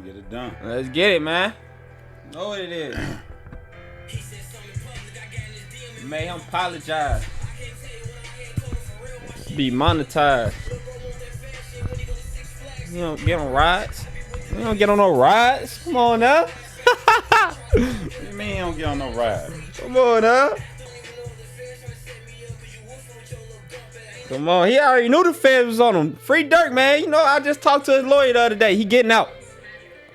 Get it done. Let's get it, man. Know what it is. Made him apologize. Be monetized. You don't get on rides. You don't get on no rides. Come on now. What do you mean you don't get on no ride? Come on now. Come on. He already knew the feds was on him. Free Durk, man. You know, I just talked to his lawyer the other day. He getting out.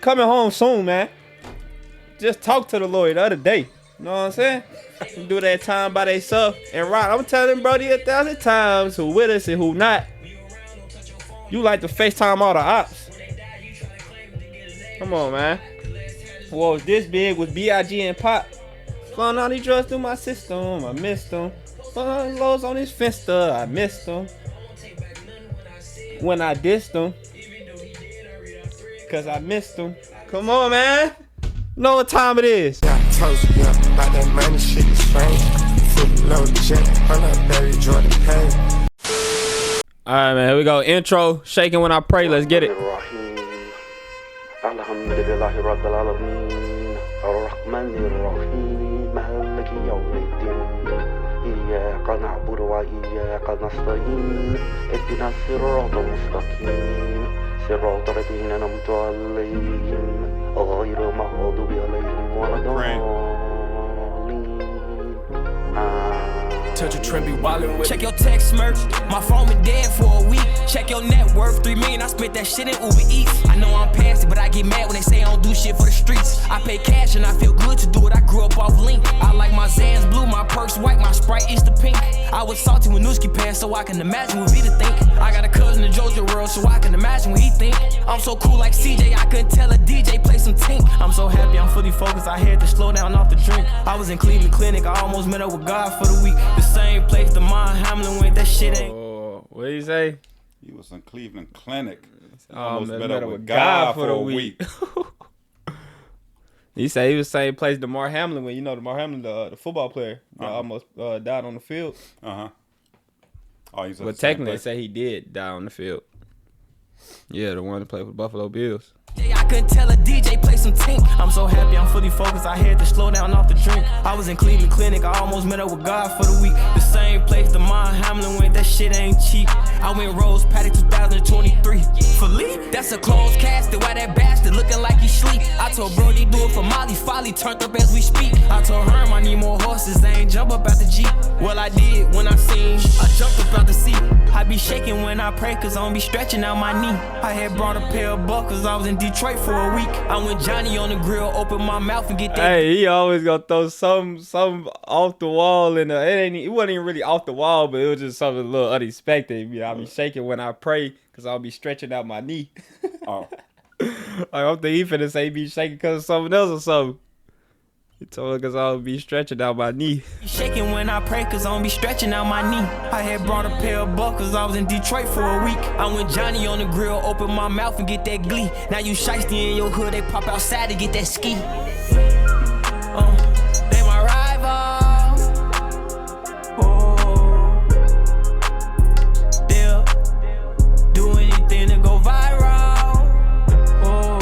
Coming home soon, man. Just talked to the lawyer the other day. You know what I'm saying? You do that time by themselves and right. I'm telling Brody 1,000 times who with us and who not. You like to FaceTime all the ops. Come on, man. Well, this big with B.I.G. and Pop. Flowing all these drugs through my system. I missed them. Flowing lows on this Finsta. I missed them. When I dissed them. Cause I missed them. Come on, man. Know what time it is. Yeah, I told you, yeah, about that money shit is strange. Full load jet, on that berry Jordan pain. Alright, man, here we go. Intro, shaking when I pray. Let's get it. صراط الذين أنعمت عليهم غير المغضوب عليهم ولا الضالين. Touch a trend, be wildin' with. Check your text merch. My phone been dead for a week. Check your net worth, 3 million. I spent that shit in Uber Eats. I know I'm past it, but I get mad when they say I don't do shit for the streets. I pay cash and I feel good to do it. I grew up off Link. I like my Zans blue, my perks white, my Sprite is the pink. I was salty when Newski passed, so I can imagine what Vita think. I got a cousin in Georgia world, so I can imagine what he think. I'm so cool like CJ, I couldn't tell a DJ play some tink. I'm so happy, I'm fully focused. I had to slow down off the drink. I was in Cleveland Clinic, I almost met up with God for the week. The same place the Mind Hamlin went, that shit ain't. Oh, what did he say? He was in Cleveland Clinic. Almost met up with God for the week. He said he was the same place DeMar Hamlin when, you know, DeMar Hamlin, the football player, almost died on the field. Oh, he's but technically, they say he did die on the field. Yeah, the one that played for the Buffalo Bills. I couldn't tell a DJ play some tink. I'm so happy, I'm fully focused. I had to slow down off the drink. I was in Cleveland Clinic, I almost met up with God for the week. The same place the Mind Hamlin went, that shit ain't cheap. I went Rose Paddock 2023. For Lee, that's a closed casket. Why that bastard looking like he sleep? I told Brody do it for Molly. Folly turned up as we speak. I told Herm I need more horses. They ain't jump up out the Jeep. Well, I did when I seen. I jumped up out the seat. I be shaking when I pray, cause I don't be stretching out my knee. I had brought a pair of buckles. I was in Detroit for a week. I went Johnny on the grill, open my mouth and get that. Hey, he always gonna throw some off the wall, and it wasn't even really off the wall, but it was just something a little unexpected. You know, I be shaking when I pray, cause I'll be stretching out my knee. Oh, I don't think he finna say he be shaking cause of something else or something. He told her cause I'll be stretching out my knee. Shaking when I pray cause I don't be stretching out my knee. I had brought a pair of buckles, I was in Detroit for a week. I went Johnny on the grill, open my mouth and get that glee. Now you shiesty in your hood, they pop outside to get that ski. They my rival. Oh, they'll do anything to go viral. Oh,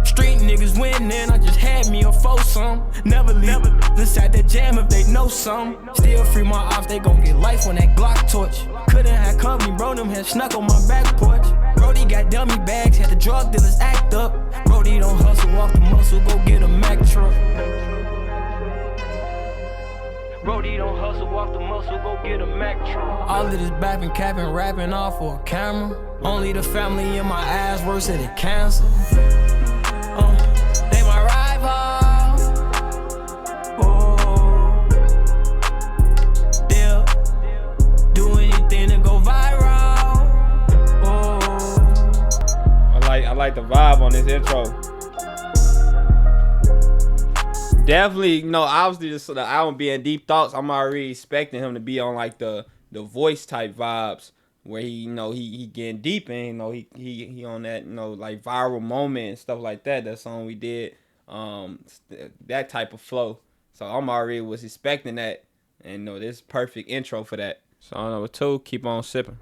street niggas winning, I just had me a foursome. Never leave inside that jam if they know some. Still free my ops, they gon' get life on that Glock torch. Couldn't have company, bro, them had snuck on my back porch. Brody got dummy bags, had the drug dealers act up. Brody don't hustle, walk the muscle, go get a Mack truck. Brody don't hustle, walk the muscle, go get a Mack truck. All of this bapping, capping, rapping off for a camera. Only the family in my eyes worse than the cancer. They my rival. I like the vibe on this intro. Definitely, you know, obviously just the album being Deep Thoughts, I'm already expecting him to be on like the voice type vibes where he, you know, he getting deep and, you know, he on that, you know, like viral moment and stuff like that. That song we did, that type of flow. So I'm already was expecting that, and, you know, this is perfect intro for that. Song number 2, Keep On Sipping.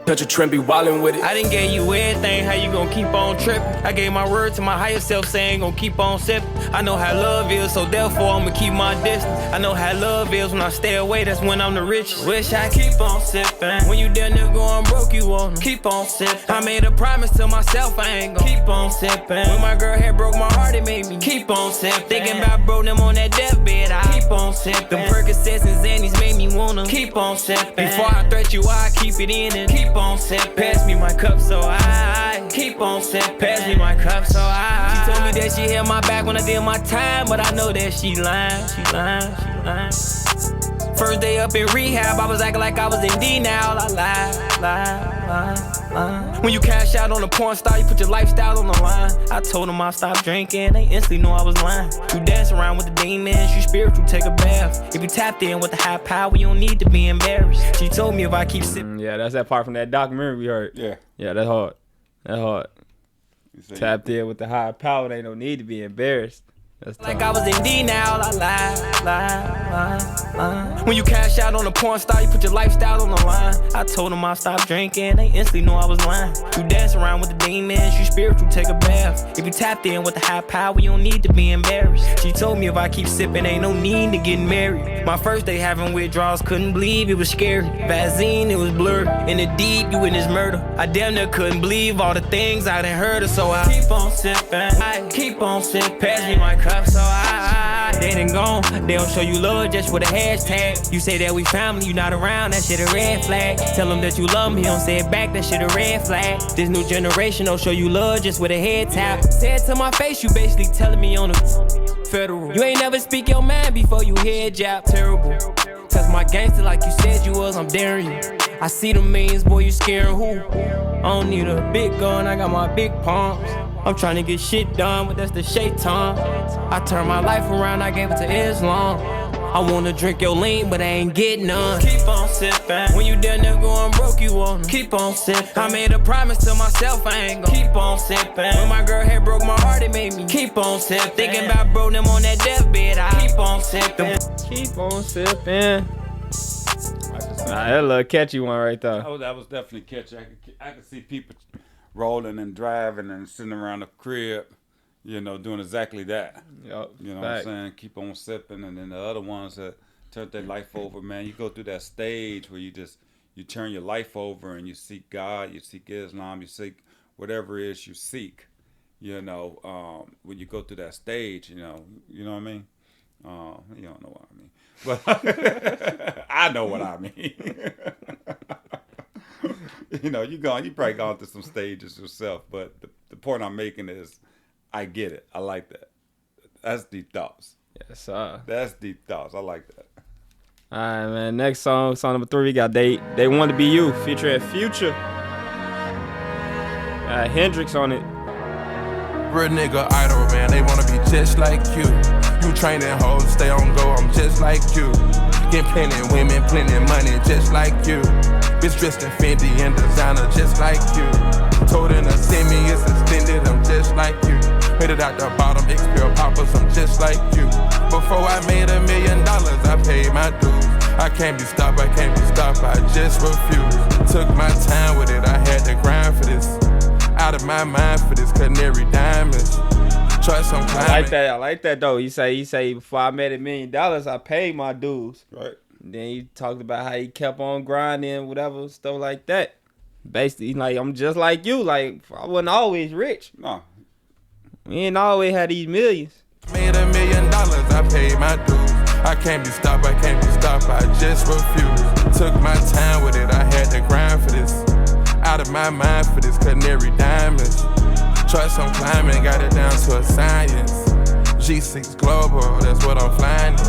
Touch a trend, be wildin' with it. I done gave you everything, how you gon' keep on trippin'? I gave my word to my higher self, saying gon' keep on sippin'. I know how love is, so therefore I'ma keep my distance. I know how love is, when I stay away, that's when I'm the richest. Wish I keep on sippin'. When you down there going broke, you won't keep on sippin'. I made a promise to myself, I ain't gon' keep on sippin'. When my girl had broke my heart, it made me keep on sippin'. Thinking about bro, them on that deathbed, I keep on sippin'. Them Percocets and Xannies made me wanna keep on sippin'. Before I threat you, I keep it in and keep on sippin'. Pass me my cup so I keep on sippin'. Pass me my cup so I. She told me that she held my back when I did my time, but I know that she lying, she lying, she lying. First day up in rehab, I was acting like I was in D now. I lied. When you cash out on a porn star, you put your lifestyle on the line. I told them I stopped drinking, they instantly knew I was lying. You dance around with the demons, you spiritual, take a bath. If you tapped in with the high power, you don't need to be embarrassed. She told me if I keep sipping. Yeah, that's that part from that documentary we heard. Yeah. Yeah, that's hard. That's hard. Tapped in with the high power, they don't need to be embarrassed. That's like I was in D now, I lied. When you cash out on a porn star, you put your lifestyle on the line. I told them I stopped drinking, they instantly knew I was lying. You dance around with the demons, you spiritual, take a bath. If you tapped in with the high power, you don't need to be embarrassed. She told me if I keep sipping, ain't no need to get married. My first day having withdrawals, couldn't believe it was scary. Vaseline, it was blurred. In the deep, you witnessed murder. I damn near couldn't believe all the things I done heard of, so I keep on sipping. I keep on sipping. Pass me my cup, so I. They done gone. They don't show you love just with a hashtag. You say that we family, you not around, that shit a red flag. Tell them that you love me, he don't say it back, that shit a red flag. This new generation don't show you love just with a head tap. Say it to my face, you basically telling me on the federal. You ain't never speak your mind before you head jab. Terrible. Test my gangster like you said you was, I'm daring you. I see the millions, boy, you scaring who? I don't need a big gun, I got my big palms. I'm trying to get shit done, but that's the shaitan. I turned my life around, I gave it to Islam. I wanna drink your lean, but I ain't getting none. Keep on sipping. When you down there going broke, you wanna keep on sipping. I made a promise to myself, I ain't gon' keep on sipping. When my girl had broke my heart, it made me keep on sipping. Thinking about bro, them on that deathbed, I keep on sipping. Keep on sipping. Nah, that little catchy one right there. That was definitely catchy. I could see people rolling and driving and sitting around the crib, you know, doing exactly that. Yep, you know what I'm saying? Keep on sipping. And then the other ones that turn their life over, man, you go through that stage where you turn your life over and you seek God, you seek Islam, you seek whatever it is you seek, you know, when you go through that stage, you know what I mean? You don't know what I mean. But I know what I mean. You know, you probably gone through some stages yourself, but the point I'm making is I get it. I like that. That's deep thoughts. Yes, sir. That's deep thoughts. I like that. All right, man. Next song number 3, we got They Want to Be You, featuring Future. Hendrix on it. Real nigga idol, man, they wanna be just like you. You training hoes, stay on go, I'm just like you. Get plenty women, plenty money, just like you. Bitch dressed in Fendi and designer, just like you. Told her to send me, it's extended, I'm just like you. Made it out the bottom, X-Pill poppers, I'm just like you. Before I made $1 million, I paid my dues. I can't be stopped, I just refuse. Took my time with it, I had to grind for this. Out of my mind for this canary diamonds. Trust some climbing. I like that though. He say before I made $1 million, I paid my dues. Right. Then he talked about how he kept on grinding, whatever, stuff like that. Basically, like, I'm just like you. Like, I wasn't always rich. No. We ain't always had these millions. Made $1 million, I paid my dues. I can't be stopped, I just refuse. Took my time with it, I had to grind for this. Out of my mind for this canary diamonds. Trust I'm climbing, got it down to a science. G6 Global, that's what I'm flying in.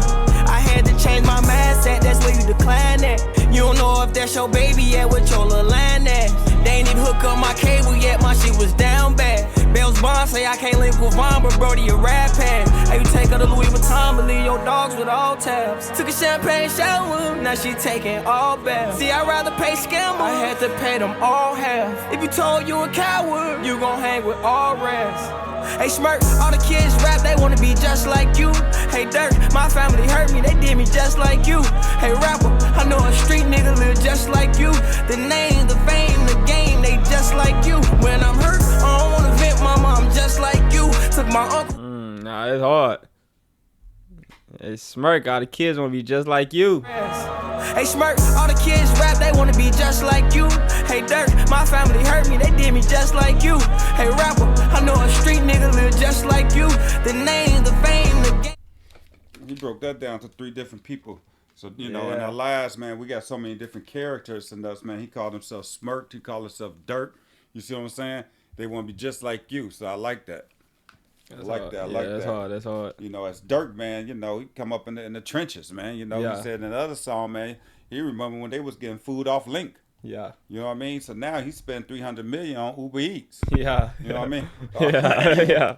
I had to change my mindset, that's where you decline that. You don't know if that's your baby yet, with your little line at. They ain't even hook up my cable yet, my shit was down bad. Bells Bond say I can't link with Vaughn, but Brody a rap pad. Hey, you take her to Louis Vuitton, but leave your dogs with all tabs. Took a champagne shower, now she taking all baths. See, I'd rather pay scammer, I had to pay them all half. If you told you a coward, you gon' hang with all rats. Hey Smirk, all the kids rap, they wanna be just like you. Hey Durk, my family hurt me, they did me just like you. Hey rapper, I know a street nigga live just like you. The name, the fame, the game, they just like you. When I'm hurt, I don't wanna vent, mama, I'm just like you. Took my uncle. Nah, it's hard. Hey, Smirk, all the kids wanna be just like you. Hey Smirk, all the kids rap, they wanna be just like you. Hey Durk, my family hurt me, they did me just like you. Hey rapper, I know a street nigga live just like you. The name, the fame, the game. He broke that down to 3 different people. So, you know, in our lives, man, we got so many different characters in us, man. He called himself Smirk. He called himself Durk. You see what I'm saying? They want to be just like you. So I like that. I like that. That's hard. That's hard. You know, as Durk, man, you know, he come up in the trenches, man. You know, he said in the other song, man, he remember when they was getting food off Link. Yeah. You know what I mean? So now he spent $300 million on Uber Eats. Yeah. You know what I mean? Yeah.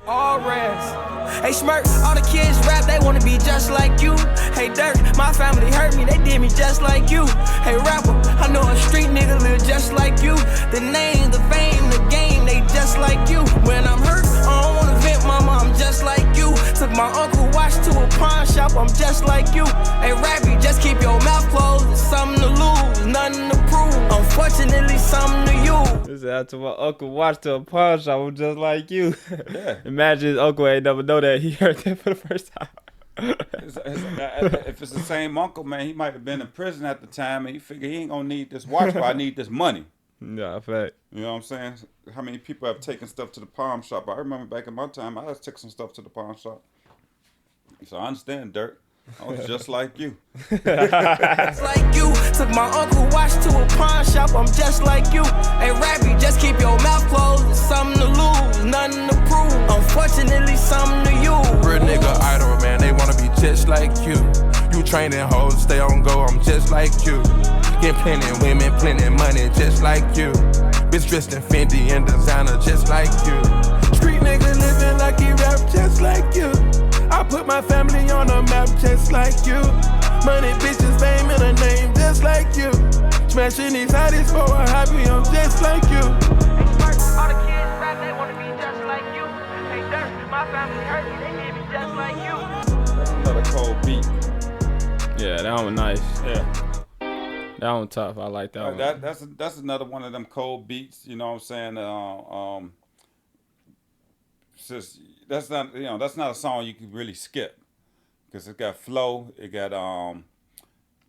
All rest. Hey Smirk, all the kids rap, they wanna be just like you. Hey Durk, my family hurt me, they did me just like you. Hey rapper, I know a street nigga live just like you. The name, the fame, the game, they just like you. When I'm hurt, I don't wanna vent, mama, I'm just like you. Took my uncle watch to a pawn shop, I'm just like you. Hey Rappy, just keep your mouth closed, it's something to lose, nothing to prove. Unfortunately, something to you. This is after my uncle watched to a pawn shop, I'm just like you. Yeah. Imagine his uncle ain't never know that. He heard that for the first time. If it's the same uncle, man, he might have been in prison at the time, and he figured he ain't gonna need this watch, but I need this money. Nah, fact. You know what I'm saying? How many people have taken stuff to the pawn shop? I remember back in my time, I just took some stuff to the pawn shop. So I understand, Durk. I was just like you. Just like you, took my uncle watch to a pawn shop, I'm just like you. Hey Rappy, just keep your mouth closed, it's something to lose, nothing to prove. Unfortunately, something to you. Real nigga idol, man, they wanna be just like you. You training hoes, stay on go, I'm just like you. Get plenty women, plenty money, just like you. Bitch dressed in Fendi and designer, just like you. Street nigga living like he rap, just like you. I put my family on the map, just like you. Money, bitches, fame, and a name, just like you. Smashing these hotties for a hobby, I'm just like you. Hey Smirk, all the kids rap, they wanna be just like you. Hey Durk, my family hurt me, they did me just like you. That's another cold beat. Yeah, that one nice. Yeah. That one tough. I like that one. That's another one of them cold beats. You know what I'm saying? Just, that's not a song you can really skip, because it got flow. It got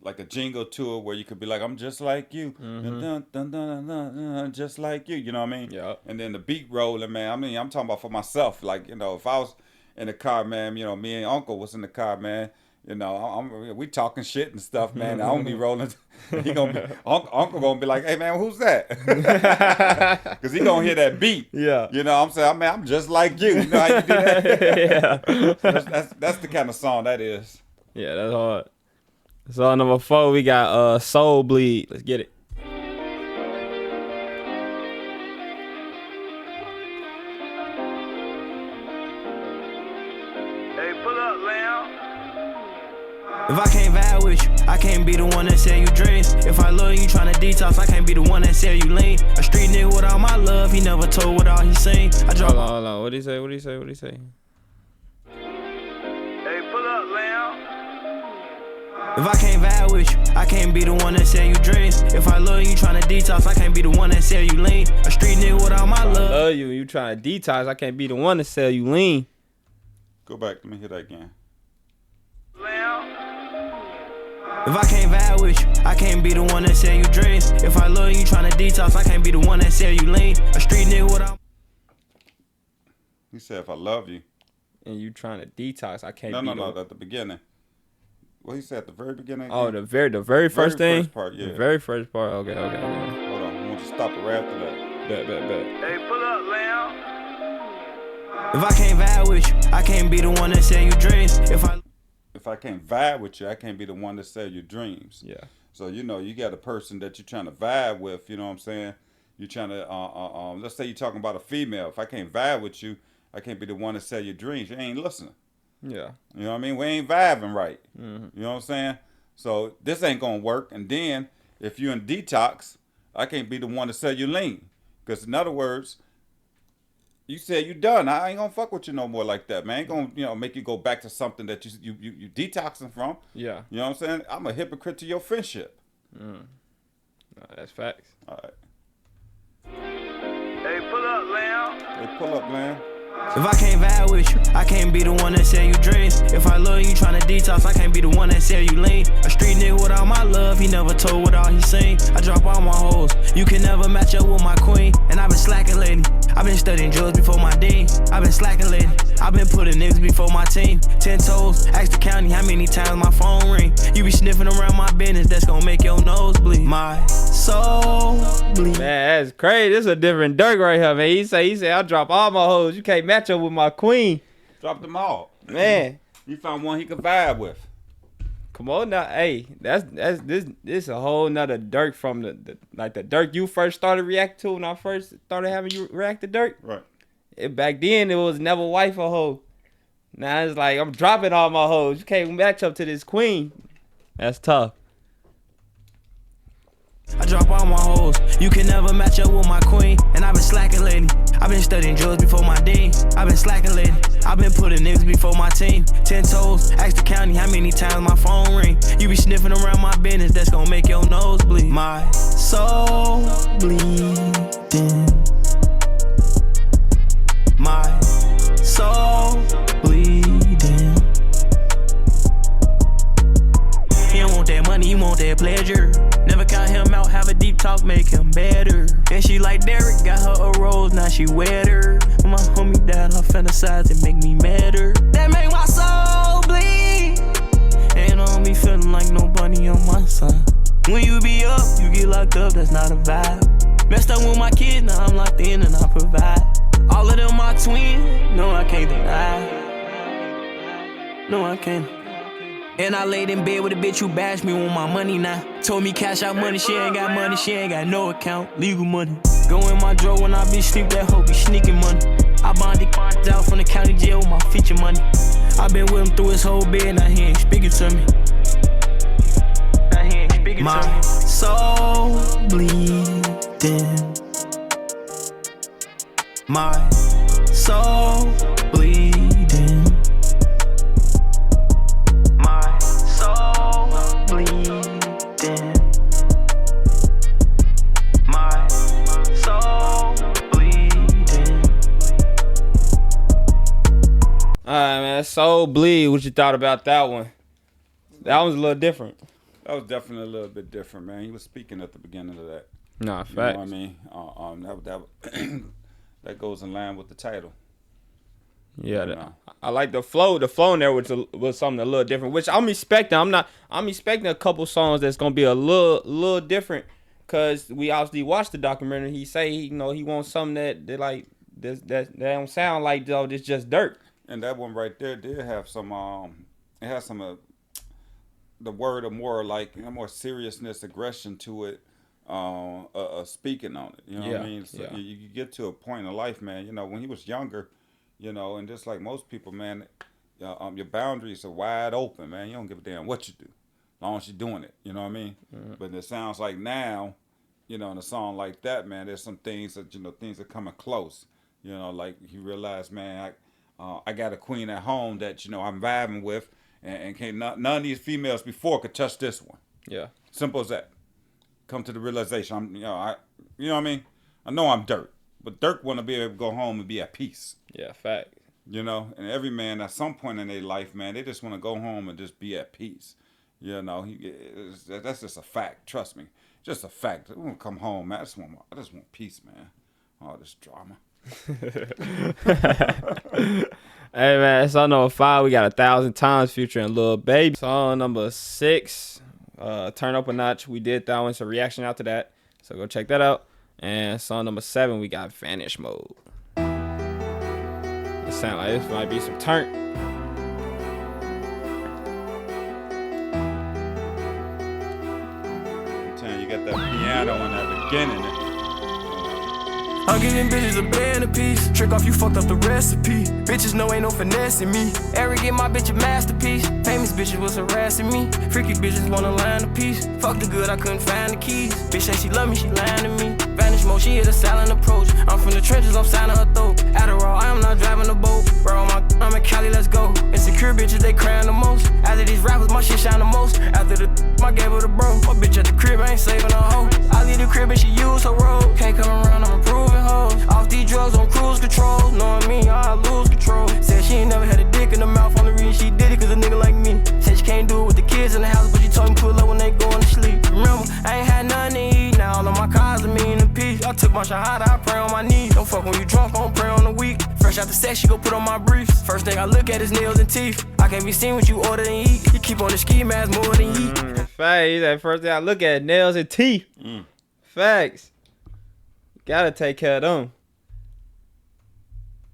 like a jingle to it where you could be like, I'm just like you, dun, dun, dun, dun, dun, dun, just like you. You know what I mean? Yeah. And then the beat rolling, man. I mean, I'm talking about for myself. Like, you know, if I was in the car, man, you know, me and Uncle was in the car, man. You know, we talking shit and stuff, man. I don't be rolling. He gonna be Uncle gonna be like, "Hey, man, who's that?" Because he gonna hear that beat. Yeah. You know, what I'm saying, man, I'm just like you. You know how you do that? Yeah. That's the kind of song that is. Yeah, that's hard. Song number 4, we got Soul Bleed. Let's get it. If I can't vibe with you, I can't be the one that sell you dreams. If I love you tryna detox, I can't be the one that sell you lean. A street nigga with all my love, he never told what all he seen. I drop. Hold on. What'd he say? Hey, pull up, Lamb. If I can't vibe with you, I can't be the one that sell you dreams. If I love you tryna detox, I can't be the one that sell you lean. A street nigga with all my love. I love you. You trying to detox. I can't be the one to sell you lean. Go back. Let me hear that again. If I can't vibe with you, I can't be the one that sell you dreams. If I love you tryna detox, I can't be the one that sell you lean. A street nigga without. He said, if I love you. And you trying to detox, I can't No, at the beginning. What he said at the very beginning? Oh, the very first thing? First part, yeah. The very first part, okay. Hold on, I want you to stop it right after that. Bet. Hey, pull up, Lamb. If I can't vibe with you, I can't be the one that sell you dreams. If I can't vibe with you, I can't be the one to sell your dreams. Yeah. So, you know, you got a person that you're trying to vibe with, you know what I'm saying? You're trying to, let's say you're talking about a female. If I can't vibe with you, I can't be the one to sell your dreams. You ain't listening. Yeah. You know what I mean? We ain't vibing right. Mm-hmm. You know what I'm saying? So this ain't going to work. And then if you're in detox, I can't be the one to sell you lean. Because in other words, You said you done. I ain't gonna fuck with you no more like that, man. I ain't gonna, make you go back to something that you detoxing from. Yeah. You know what I'm saying? I'm a hypocrite to your friendship. No, that's facts. All right. Hey, pull up, Lamb. Hey, pull up, man. If I can't vibe with you, I can't be the one that sell you dreams. If I love you tryna detox, I can't be the one that sell you lean. A street nigga without my love, he never told what all he seen. I drop all my hoes, you can never match up with my queen. And I been slacking lately, I been studying drugs before my dean. I been slacking lately, I been putting niggas before my team. 10 toes, ask the county how many times my phone ring. You be sniffing around my business, that's gonna make your nose bleed. My soul bleed. Man, that's crazy. This is a different Durk right here, man. He say, I drop all my hoes. You can't match up with my queen. Drop them all. Man. You found one he could vibe with. Come on now. Hey, this a whole nother Durk from the Durk you first started reacting to when I first started having you react to Durk. Right. Back then, it was never wife or hoe. Now it's like, I'm dropping all my hoes. You can't match up to this queen. That's tough. I drop all my hoes, you can never match up with my queen. And I been slacking lately, I been studying drugs before my dean. I been slacking lately, I been putting niggas before my team. 10 toes, ask the county how many times my phone ring. You be sniffing around my business, that's gonna make your nose bleed. My soul bleeding, my soul bleeding. He don't want that money, he want that pleasure. Never count him out, have a deep talk, make him better. And she like Derek, got her a rose, now she wetter. When my homie died, her fantasize, it make me madder. That make my soul bleed. Ain't on me feeling like nobody on my side. When you be up, you get locked up, that's not a vibe. Messed up with my kids, now I'm locked in and I provide. All of them my twin, no I can't deny. No I can't. And I laid in bed with a bitch who bashed me on my money now. Told me cash out money, she ain't got money, she ain't got no account, legal money. Go in my drawer when I be sleep, that hoe be sneaking money. I bonded out from the county jail with my feature money. I been with him through his whole bed, now he ain't speaking to me. Now he ain't speaking to me. My soul bleeding. My soul bleeding. Alright, man. Soul Bleed. What you thought about that one? That was a little different. That was definitely a little bit different, man. He was speaking at the beginning of that. Nah, You facts. know what I mean? That goes in line with the title. Yeah, You know. I like the flow. The flow in there was something a little different, which I'm expecting. I'm expecting a couple songs that's gonna be a little different, cause we obviously watched the documentary. He say he wants something that like that don't sound like this just Durk. And that one right there did have some it has some the word of more like more seriousness, aggression to it, speaking on it. You know what I mean? So yeah. you get to a point in life, man. When he was younger, and just like most people, man, your boundaries are wide open, man. You don't give a damn what you do, as long as you're doing it. You know what I mean? Mm-hmm. But it sounds like now, in a song like that, man, there's some things that things are coming close. Like he realized, man, I got a queen at home that I'm vibing with, and can't none of these females before could touch this one. Yeah. Simple as that. Come to the realization, you know what I mean? I know I'm Durk, but Durk want to be able to go home and be at peace. Yeah, fact. And every man at some point in their life, man, they just want to go home and just be at peace. That's just a fact. Trust me, just a fact. I want to come home, man. I just want peace, man. All this drama. Hey man, song number 5, we got 1,000 Times featuring Lil Baby. Song number 6, Turn Up a Notch. We did that one, so reaction out to that. So go check that out. And song number 7, we got Vanish Mode. It sound like this might be some turn. I'm telling you, got that piano in that beginning. I'm giving bitches a band apiece. Trick off, you fucked up the recipe. Bitches know ain't no finesse in me. Arrogant, my bitch a masterpiece. Famous bitches was harassing me. Freaky bitches wanna line a piece. Fuck the good, I couldn't find the keys. Bitch say she love me, she lying to me. Vanish mode, she hit a silent approach. I'm from the trenches, I'm signing her throat. Adderall, I am not driving a boat. Bro, I'm in Cali, let's go. Insecure bitches, they crying the most. After these rappers, my shit shine the most. After the I gave her the bro. My bitch at the crib, I ain't saving a hoe. I leave the crib and she use her road. Can't come around, I'm improving hoes. Off these drugs on cruise control. Knowing me, I lose control. Said she ain't never had a dick in the mouth. Only reason she did it cause a nigga like me. Said she can't do it with the kids in the house, but she told me pull up when they going to sleep. Remember, I ain't had nothing to eat. Now all of my cars are mean and peace. I took my shahada, I pray on my knees. Don't fuck when you drunk, I don't pray on the week. Fresh out the sex, she go put on my briefs. First thing I look at is nails and teeth. I can't be seen what you order and eat. You keep on the ski mask more than eat. Facts. That first thing I look at, nails and teeth. Facts. Gotta take care of them.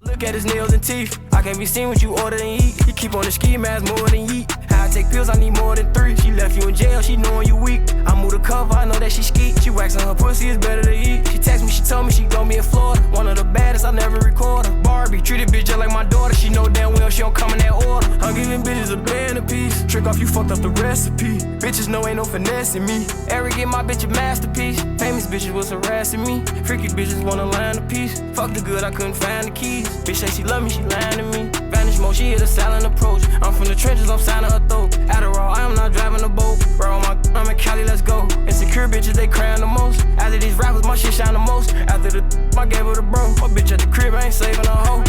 Look at his nails and teeth. I can't be seen what you order and eat. You keep on the ski mask more than eat. How I take pills, I need more than 3. She left you in jail, she knowing you weak. I move the cover, I know that she skeet. She waxing her pussy, it's better to eat. She text me, she told me she gon' be in Florida. One of the baddest, I never record her. Barbie, treat a bitch just like my daughter. She know damn well she don't come in that order. I'm giving bitches a band apiece. Trick off, you fucked up the recipe. Bitches know ain't no finesse in me. Arrogant, my bitch a masterpiece. Famous bitches was harassing me. Freaky bitches wanna line a piece. Fuck the good, I couldn't find the keys. Bitch say she love me, she lying to me. Vanish mode, she hit a silent approach. I'm from the trenches, I'm signing her throat. Adderall, I am not driving a boat. Bro, I'm in Cali, let's go. Insecure bitches, they crying the most. After these rappers, my shit shine the most. After the I gave her the bro. My bitch at the crib, I ain't saving a hoe.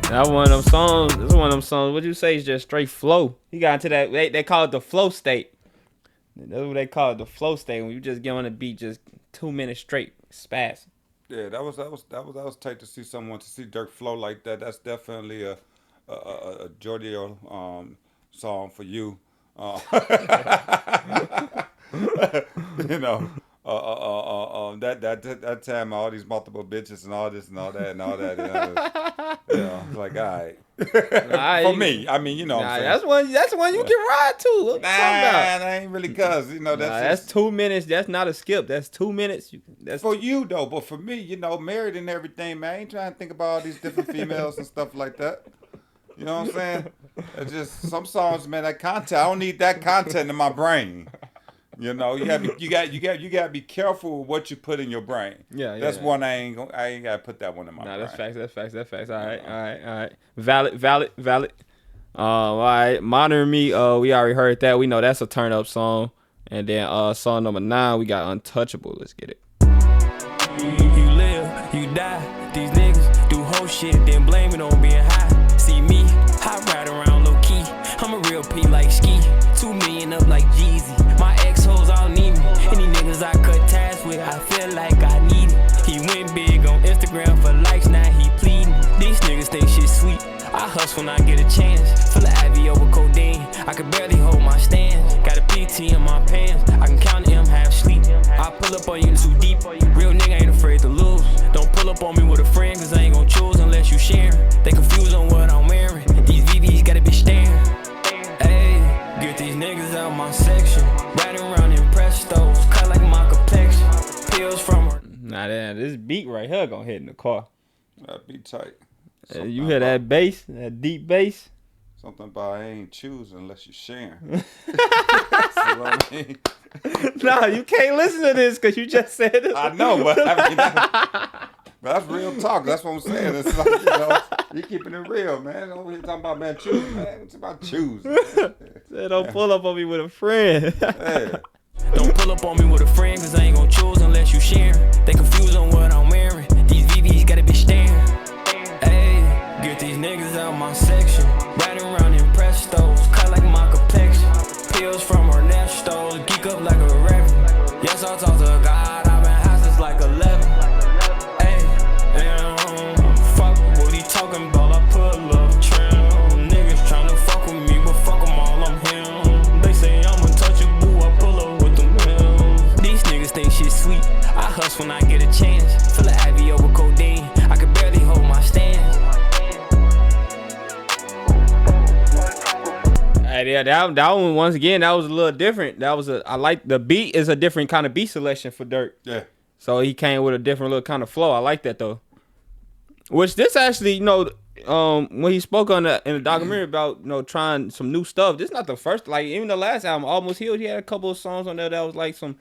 That's one of them songs. This is one of them songs. What you say is just straight flow. He got into that. They call it the flow state. That's what they call it, the flow state. When you just get on the beat, just 2 minutes straight, spaz. Yeah, that was tight to see Durk flow like that. That's definitely a Giorgio song for you. You know, that time all these multiple bitches and all this and all that and all that. You know, it's like, all right. For me, I mean, you know, what I'm saying? That's one you can ride to. What you talking about? That ain't really cuz, you know, that's 2 minutes. That's not a skip. That's 2 minutes. That's for you though, but for me, you know, married and everything, man. I ain't trying to think about all these different females and stuff like that. You know what I'm saying? It's just some songs, man. That content, I don't need that content in my brain. You know, you gotta be careful with what you put in your brain. Yeah, that's one I ain't gotta put that one in my brain. That's facts. All right. Valid. All right. Modern Me. We already heard that. We know that's a turn up song. And then song number 9, we got Untouchable. Let's get it. You live, you die. These niggas do whole shit, then blame it on being high. See me, I ride around low key. I'm a real P like ski. 2 million up like Jeezy. My ex-hoes all need me. Any niggas I cut ties with, I feel like I need it. He went big on Instagram for likes, now he pleading. These niggas think shit sweet. I hustle when I get a chance. Full of Ivy over codeine. I can barely hold my stand. Got a PT in my pants. I can count M half sleep. I pull up on you too deep. Real nigga ain't afraid to lose. Don't pull up on me with a friend, cause I ain't gon' choose unless you share. They confused on what I'm wearing. These VVs gotta be staring. Ayy, get these niggas out my section. Riding around in Prestos, cut like my complexion. Pills from her. Nah, this beat right here gonna hit in the car. That be tight. You hear that bass, that deep bass? Something about I ain't choosing unless you sharing. See what I mean? Nah, you can't listen to this because you just said it. I know, but I mean, that's real talk. That's what I'm saying. It's like, you know, you keeping it real, man. Don't really talking about, man, choosing, man. It's about choosing. Say, don't pull up on me with a friend. Yeah. Don't pull up on me with a friend, cause I ain't gon' choose unless you sharing. They confused on what I'm wearing. These VVs gotta be staring. Ayy, get these niggas out my section. Riding around in Prestos, cut like my complexion. Pills from her Nestos, geek up like a rabbit. Yes, I talk to God, I've been high since like 11. Ayy, fuck what he talking about, I put a love trim. Niggas tryna fuck with me, but fuck them all, I'm him. They say I'm untouchable, I pull up with them hills. These niggas think shit sweet, I hustle when I get a chance. Full of Ivy over codeine, I can barely hold my stand. Hey, yeah, that one once again that was a little different. I like the beat is a different kind of beat selection for Durk. Yeah. So he came with a different little kind of flow. I like that though. Which this actually, when he spoke in the documentary about trying some new stuff. This is not the first. Like even the last album, Almost Healed, he had a couple of songs on there that was like some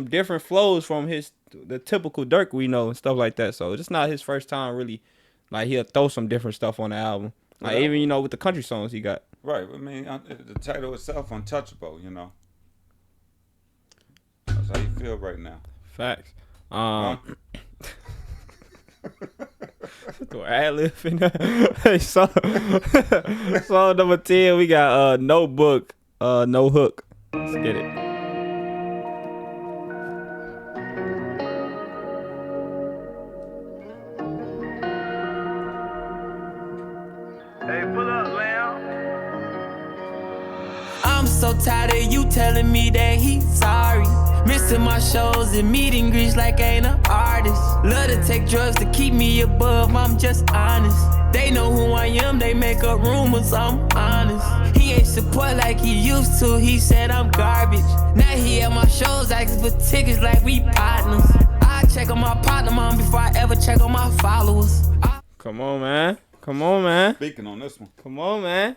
different flows from the typical Durk we know and stuff like that. So it's not his first time really. Like he'll throw some different stuff on the album. Like even with the country songs he got. Right. I mean, the title itself, Untouchable. That's how you feel right now. Facts. Throw ad-lib in there. Song number 10, we got No Book, No Hook. Let's get it. Hey, pull up, Lamb. I'm so tired of you telling me that he's sorry. Missing my shows and meeting greets like ain't an artist. Love to take drugs to keep me above, I'm just honest. They know who I am, they make up rumors, I'm honest. He ain't support like he used to, he said I'm garbage. Now he at my shows asking for tickets like we partners. I check on my partner, mom, before I ever check on my followers. Come on, man. Come on, man. Speaking on this one, Come on, man.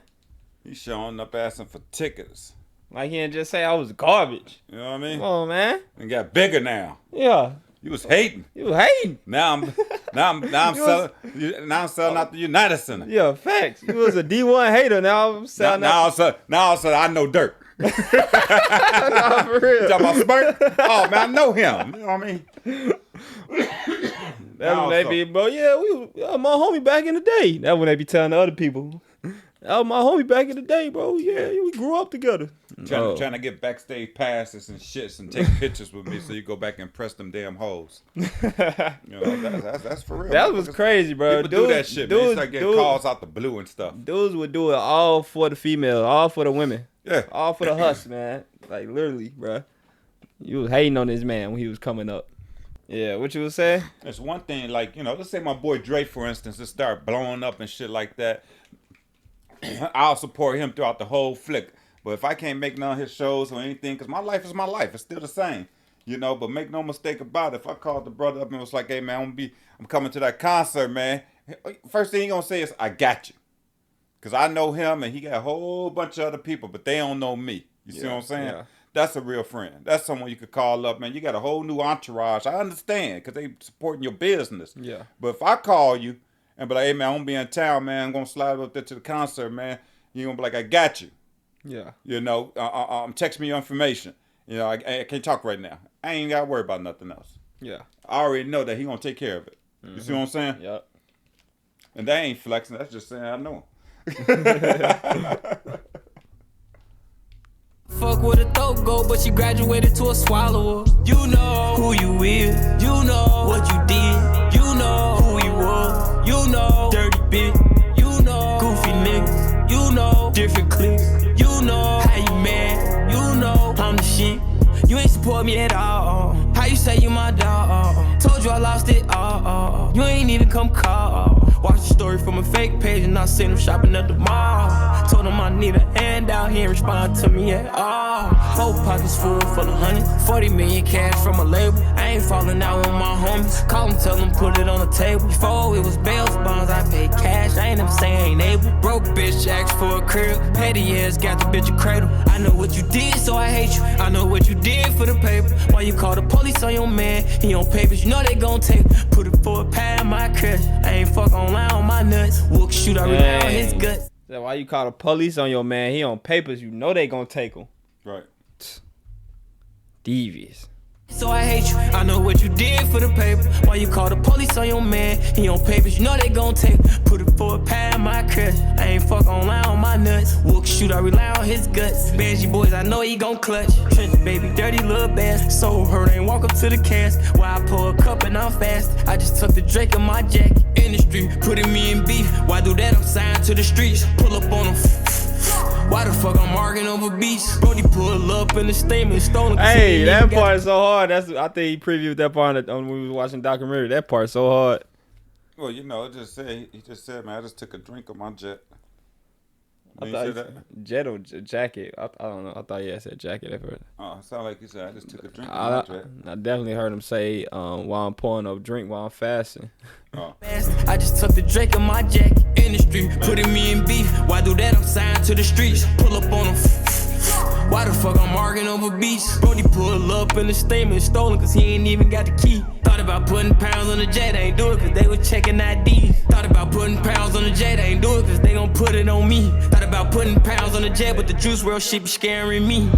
he's showing up asking for tickets. Like he didn't just say I was garbage. You know what I mean? Come on, man. And got bigger now. Yeah. You was hating. You hating. Now I'm selling. Now I'm selling out the United Center. Yeah, facts. You was a D1 hater. Now I'm selling Now I know Durk. nah, for real. You talking about Spurt? Oh man, I know him. You know what I mean? That when they be, bro. Yeah, my homie back in the day. That when they be telling the other people. That was my homie back in the day, bro. Yeah, we grew up together. Trying to get backstage passes and shits and take pictures with me so you go back and press them damn hoes. That's for real. That was crazy, bro. People do that shit, man. It's like getting calls out the blue and stuff. Dudes would do it all for the female, all for the women. Yeah. All for the hus, man. Like, literally, bro. You was hating on this man when he was coming up. Yeah, what you was saying? It's one thing, like, let's say my boy Dre, for instance, just start blowing up and shit like that. I'll support him throughout the whole flick. But if I can't make none of his shows or anything, because my life is my life, it's still the same, But make no mistake about it. If I called the brother up and was like, "Hey man, I'm coming to that concert, man," first thing he gonna say is, "I got you," because I know him and he got a whole bunch of other people, but they don't know me. You see what I'm saying? Yeah. That's a real friend. That's someone you could call up, man. You got a whole new entourage. I understand because they supporting your business. Yeah. But if I call you and be like, "Hey man, I'm gonna be in town, man. I'm gonna slide up there to the concert, man," you're gonna be like, "I got you." Yeah. Text me your information. I can't talk right now. I ain't got to worry about nothing else. Yeah. I already know that he going to take care of it. You see what I'm saying? Yep. And that ain't flexing. That's just saying I know him. Fuck with a throat go, but she graduated to a swallower. You know who you is. You know what you did. You know who you was. You know dirty bitch. You know goofy niggas. You know different cliques. You know how you mad. You know I'm the shit. You ain't support me at all. How you say you my dog? Told you I lost it all. You ain't even come call. Watch the story from a fake page and I seen him shopping at the mall. Told him I need a handout, he ain't respond to me at all. 4 pockets full of honey, 40 million cash from a label. I ain't falling out with my homies. Call him, tell him put it on the table. Before it was bail bonds, I paid cash. I ain't never say I ain't able. Broke bitch asked for a crib. Petty ass got the bitch a cradle. I know what you did, so I hate you. I know what you did for the paper. Why you call the police on your man? He on papers, you know they gon' take. Put it for a pad in my crush. I ain't fuck online on my nuts. Wook shoot, I rely on his guts. So why you call the police on your man? He on papers, you know they gonna take him. Right. Devious. So I hate you. I know what you did for the paper. Why you call the police on your man? He on papers, you know they gon' take. Put it for a pad in my crush. I ain't fuck online on my nuts. Wook shoot, I rely on his guts. Benji boys, I know he gon' clutch. Trench baby, dirty little bastard. So hurt, ain't walk up to the cast. Why I pour a cup and I'm fast. I just took the Drake in my jacket. Industry, putting me in beef. Why do that? I'm signed to the streets. Pull up on them. Why the fuck I'm arguing over beats? Brody pull up in the statement, stolen. Hey, that part is so hard. I think he previewed that part when we was watching the documentary. That part's so hard. Well, he just said, man, I just took a drink of my jet. Did I you say thought that? jet or jacket. I don't know. I thought I said jacket at first. Oh, it sounded like you said I just took a drink of I, my jet. I definitely heard him say, while I'm pouring up drink while I'm fasting. Oh. I just took the Drake of my jacket in the street, putting me in beef. Why do that? I'm signed to the streets. Pull up on them. Why the fuck I'm arguing over beats? Brody pull up in the statement stolen cause he ain't even got the key. Thought about putting pounds on the jet, ain't do it cause they was checking ID. Thought about putting pounds on the jet, ain't do it cause they gon' put it on me. Thought about putting pounds on the jet, but the Juice World shit be scaring me.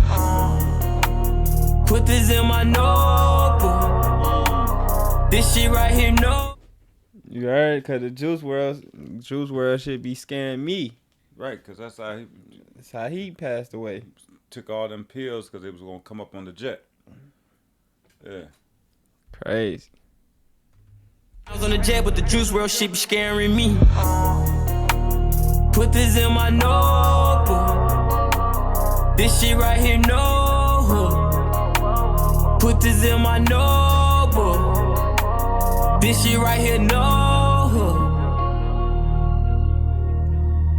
Put this in my notebook. This shit right here, no. You heard? Cause the Juice World should be scaring me. Right, because that's how he That's how he passed away. took all them pills because it was going to come up on the jet. Yeah. Crazy. I was on the jet, but the Juice World shit be scaring me. Put this in my notebook. This shit right here, no. Put this in my notebook. This shit right here, no.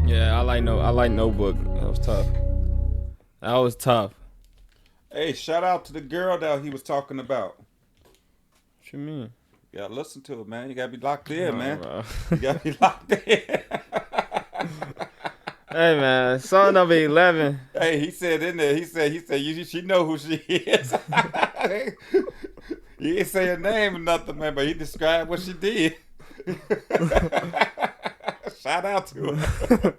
Yeah, I like Notebook. That was tough. That was tough. Hey, shout out to the girl that he was talking about. What you mean? You gotta listen to it, man. You gotta be locked in, Oh, man. bro. You gotta be locked in. Hey man, song number 11. Hey, he said in there, he said, she know who she is. He didn't say her name or nothing, man, but he described what she did. Shout out to her.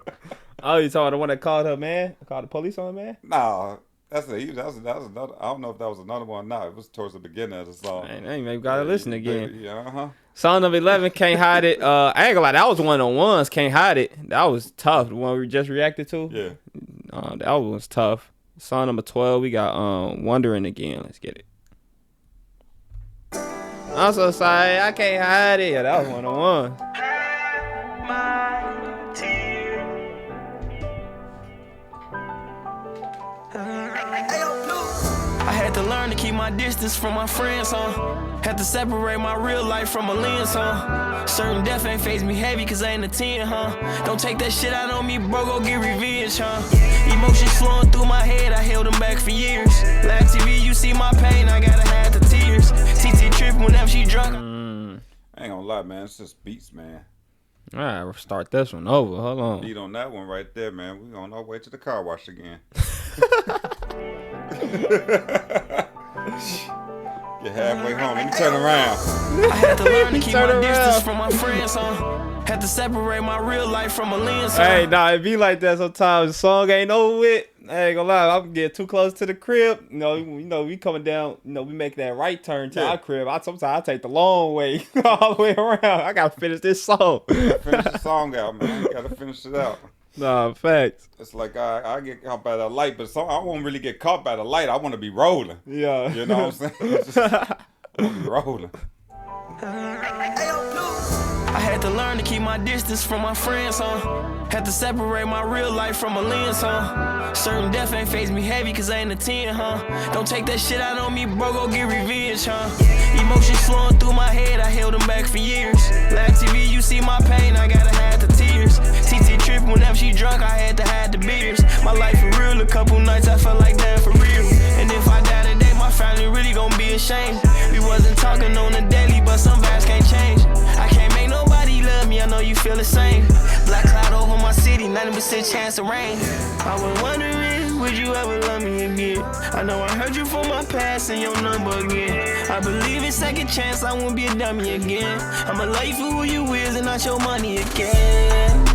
Oh, you talking about the one that called her man? Called the police on her man? Nah, that was another. I don't know if that was another one or not. It was towards the beginning of the song. Man, I ain't maybe gotta listen again. Yeah, Song number 11, Can't Hide It. I ain't gonna lie, that was one on ones. Can't Hide It. That was tough. The one we just reacted to. Yeah. That was tough. Song number 12, we got Wondering Again. Let's get it. I'm so sorry, I can't hide it. Yeah, that was one on one. I had to learn to keep my distance from my friends, huh? Had to separate my real life from a lens, huh? Certain death ain't phase me heavy cause I ain't a 10, huh? Don't take that shit out on me, bro, go get revenge, huh? Emotions flowing through my head, I held them back for years. Live TV, you see my pain, I gotta hide the tears. TT tripping whenever she drunk. I ain't gonna lie, man. It's just beats, man. All right, we'll start this one over. Hold on. Beat on that one right there, man. We on our way to the car wash again. Get halfway home. Let me turn around. I had to learn to keep my Turn distance around. from my friends, huh? Had to separate my real life from a lens, huh? Hey, nah, it be like that sometimes. The song ain't over with. I ain't gonna lie, I'm getting too close to the crib. You know, we coming down. We making that right turn to Yeah. our crib. Sometimes I take the long way all the way around. I gotta finish this song. Finish the song out, man. You gotta finish it out. Nah, facts. It's like I get caught by the light, but I won't really get caught by the light. I want to be rolling. Yeah. You know what I'm saying? It's just, I want to be rolling. I had to learn to keep my distance from my friends, huh? Had to separate my real life from a lens, huh? Certain death ain't phase me heavy cause I ain't a 10, huh? Don't take that shit out on me, bro, go get revenge, huh? Emotions flowing through my head, I held them back for years. Live TV, you see my pain, I gotta hide the tears. TT tripping whenever she drunk, I had to hide the beers. My life for real, a couple nights I felt like that for real. And if I die today, my family really gon' be ashamed. We wasn't talking on the daily, but some vibes can't change. I can't make nobody love me, I know you feel the same. Black cloud over my city, 90% chance of rain. I was wondering, would you ever love me again? I know I heard you from my past and your number again. I believe in second chance, I won't be a dummy again. I'ma love you for who you is and not your money again.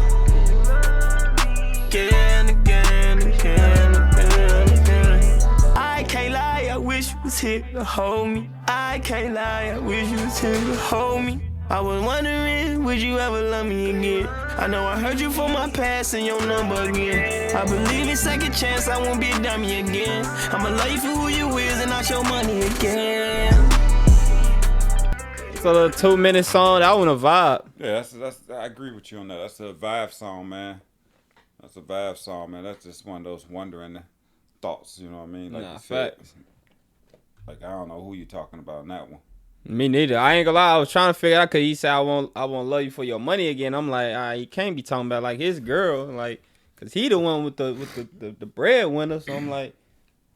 Again. I can't lie, I wish you was here to hold me. I can't lie, I wish you was here to hold me. I was wondering, would you ever love me again? I know I heard you from my past and your number again. I believe in second chance, I won't be a dummy again. I'ma love you for who you is and not your money again. So the 2-minute song, that one a vibe. Yeah, that's. I agree with you on that. That's a vibe song, man. That's a vibe song, man. That's just one of those wondering thoughts. You know what I mean? Like Nah, you said. facts. Like I don't know who you talking about in that one. Me neither. I ain't gonna lie. I was trying to figure out because he said I won't love you for your money again. I'm like, you can't be talking about like his girl, like, Cause he the one with the breadwinner. So I'm like,